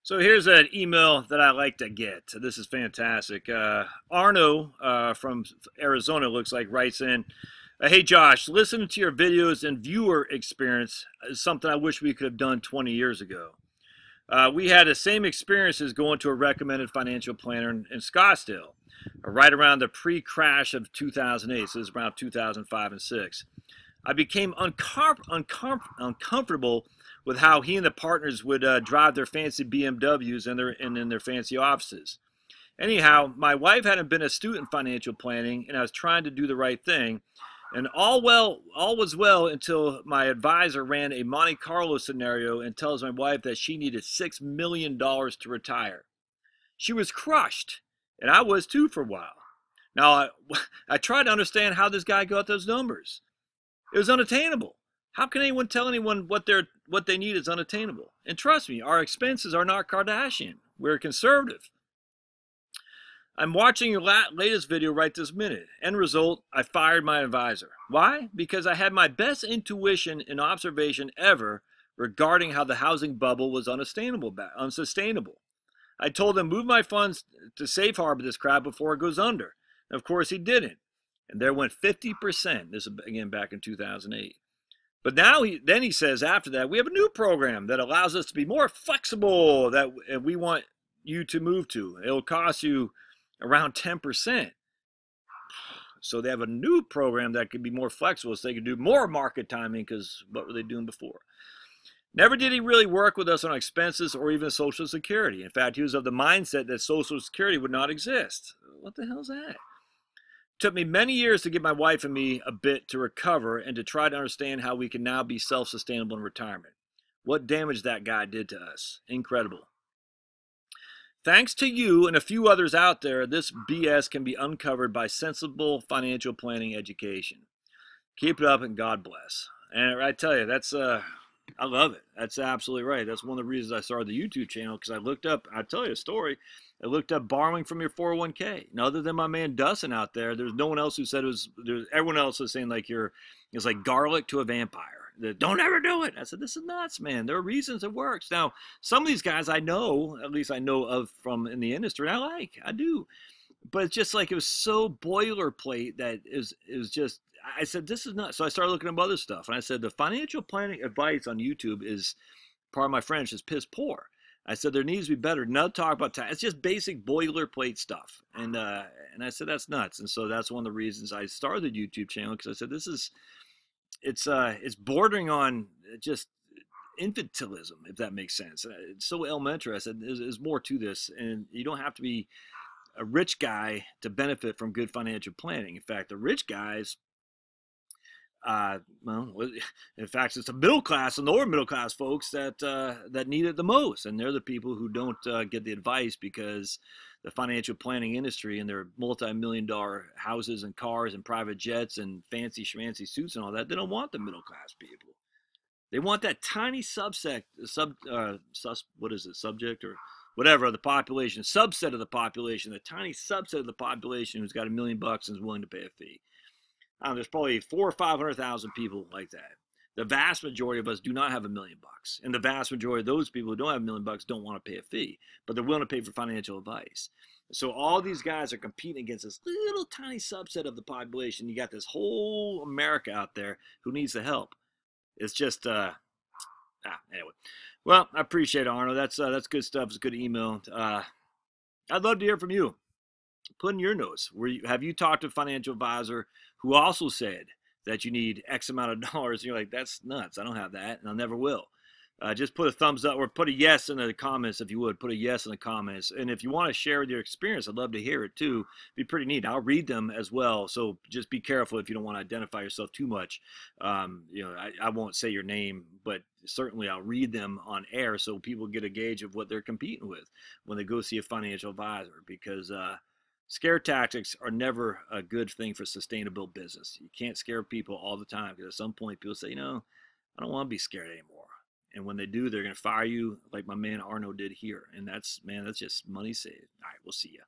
So here's an email that I like to get. This is fantastic. Arno from Arizona looks like writes in, hey Josh, listening to your videos and viewer experience is something I wish we could have done 20 years ago. We had the same experiences going to a recommended financial planner in Scottsdale, right around the pre-crash of 2008. So this is around 2005 and 6. I became uncomfortable with how he and the partners would drive their fancy BMWs in their fancy offices. Anyhow, my wife hadn't been astute in financial planning, and I was trying to do the right thing. And all was well until my advisor ran a Monte Carlo scenario and tells my wife that she needed $6 million to retire. She was crushed, and I was too for a while. Now, I tried to understand how this guy got those numbers. It was unattainable. How can anyone tell anyone what they need is unattainable? And trust me, our expenses are not Kardashian. We're conservative. I'm watching your latest video right this minute. End result, I fired my advisor. Why? Because I had my best intuition and observation ever regarding how the housing bubble was unsustainable. I told him move my funds to safe harbor this crap before it goes under. And of course he didn't. And there went 50%. This is again back in 2008. But now he says after that, we have a new program that allows us to be more flexible that we want you to move to. It'll cost you around 10%. So they have a new program that could be more flexible so they can do more market timing, because what were they doing before? Never did he really work with us on expenses or even Social Security. In fact, he was of the mindset that Social Security would not exist. What the hell is that? It took me many years to give my wife and me a bit to recover and to try to understand how we can now be self-sustainable in retirement. What damage that guy did to us. Incredible. Thanks to you and a few others out there, this BS can be uncovered by sensible financial planning education. Keep it up and God bless. And I tell you, that's I love it. That's absolutely right. That's one of the reasons I started the YouTube channel, because I looked up, I'll tell you a story. I looked up borrowing from your 401k. And other than my man Dustin out there, there's no one else who said it was, everyone else is saying like it's like garlic to a vampire. Don't ever do it. I said, this is nuts, man. There are reasons it works. Now, some of these guys I know, at least I know of from in the industry, I do. But it's just like it was so boilerplate that it was just, I said, this is nuts. So I started looking up other stuff. And I said, the financial planning advice on YouTube is, pardon my French, is piss poor. I said, there needs to be better. No talk about tax. It's just basic boilerplate stuff. And I said, that's nuts. And so that's one of the reasons I started the YouTube channel, because I said, this is, it's bordering on just infantilism, if that makes sense. It's so elementary. I said, there's more to this. And you don't have to be a rich guy to benefit from good financial planning. In fact, the rich guys, well, in fact, it's the middle class and lower middle class folks that need it the most, and they're the people who don't get the advice, because the financial planning industry and their multi-million-dollar houses and cars and private jets and fancy schmancy suits and all that, they don't want the middle class people. They want that tiny subject or whatever of the population, subset of the population, the tiny subset of the population who's got $1 million and is willing to pay a fee. There's probably 400,000 or 500,000 people like that. The vast majority of us do not have $1 million, and the vast majority of those people who don't have $1 million don't want to pay a fee, but they're willing to pay for financial advice. So all these guys are competing against this little tiny subset of the population. You got this whole America out there who needs the help. It's just anyway. Well, I appreciate it, Arno. That's good stuff. It's a good email. I'd love to hear from you. Put in your notes. Have you talked to a financial advisor who also said that you need X amount of dollars? And you're like, that's nuts. I don't have that, and I never will. Just put a thumbs up or put a yes in the comments if you would. Put a yes in the comments. And if you want to share your experience, I'd love to hear it too. It'd be pretty neat. I'll read them as well. So just be careful if you don't want to identify yourself too much. I won't say your name, but certainly I'll read them on air so people get a gauge of what they're competing with when they go see a financial advisor, because scare tactics are never a good thing for sustainable business. You can't scare people all the time, because at some point people say, I don't want to be scared anymore. And when they do, they're going to fire you like my man Arno did here. And that's just money saved. All right, we'll see you.